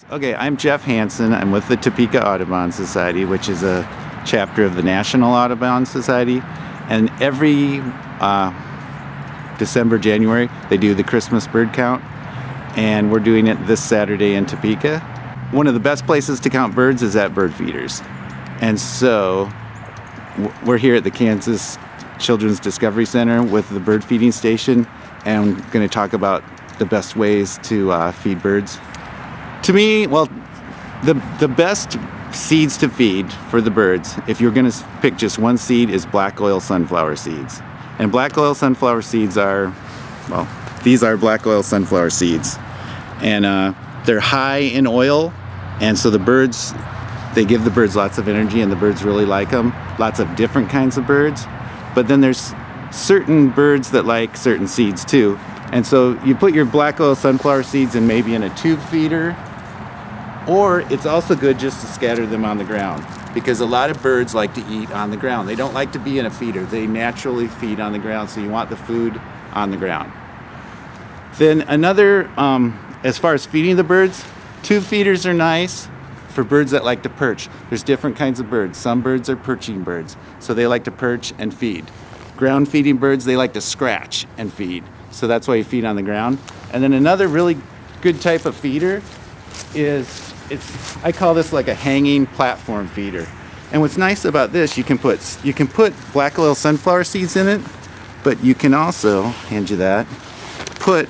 Okay, I'm Jeff Hansen. I'm with the Topeka Audubon Society, which is a chapter of the National Audubon Society. And every December, January, they do the Christmas bird count. And we're doing it this Saturday in Topeka. One of the best places to count birds is at bird feeders. And so we're here at the Kansas Children's Discovery Center with the bird feeding station, and I'm going to talk about the best ways to feed birds. To me, well, the best seeds to feed for the birds, if you're going to pick just one seed, is black oil sunflower seeds. And black oil sunflower seeds are, well, these are black oil sunflower seeds. And they're high in oil, and so the birds, they give the birds lots of energy, and the birds really like them. Lots of different kinds of birds. But then there's certain birds that like certain seeds too. And so you put your black oil sunflower seeds in maybe in a tube feeder, or it's also good just to scatter them on the ground, because a lot of birds like to eat on the ground. They don't like to be in a feeder. They naturally feed on the ground, so you want the food on the ground. Then another, as far as feeding the birds, tube feeders are nice for birds that like to perch. There's different kinds of birds. Some birds are perching birds, so they like to perch and feed. Ground feeding birds, they like to scratch and feed, so that's why you feed on the ground. And then another really good type of feeder is, I call this like a hanging platform feeder. And what's nice about this, you can put black oil sunflower seeds in it, but you can also, hand you that, put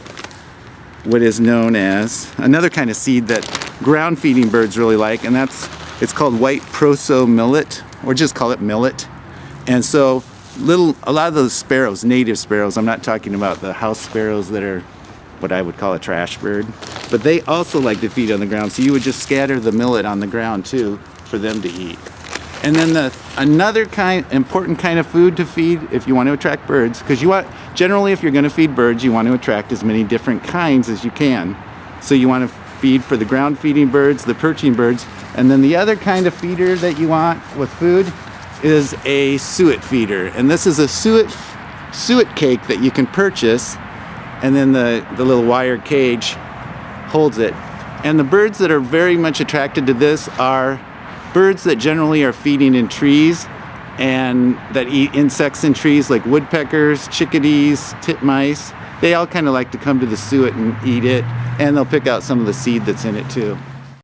what is known as another kind of seed that ground feeding birds really like, and it's called white proso millet, or just call it millet. And so a lot of those sparrows, native sparrows, I'm not talking about the house sparrows that are what I would call a trash bird, but they also like to feed on the ground, so you would just scatter the millet on the ground too for them to eat. And then another important kind of food to feed if you want to attract birds, because generally if you're going to feed birds, you want to attract as many different kinds as you can. So you want to feed for the ground feeding birds, the perching birds, and then the other kind of feeder that you want with food is a suet feeder. And this is a suet cake that you can purchase, and then the little wire cage holds it. And the birds that are very much attracted to this are birds that generally are feeding in trees and that eat insects in trees, like woodpeckers, chickadees, titmice. They all kind of like to come to the suet and eat it, and they'll pick out some of the seed that's in it too.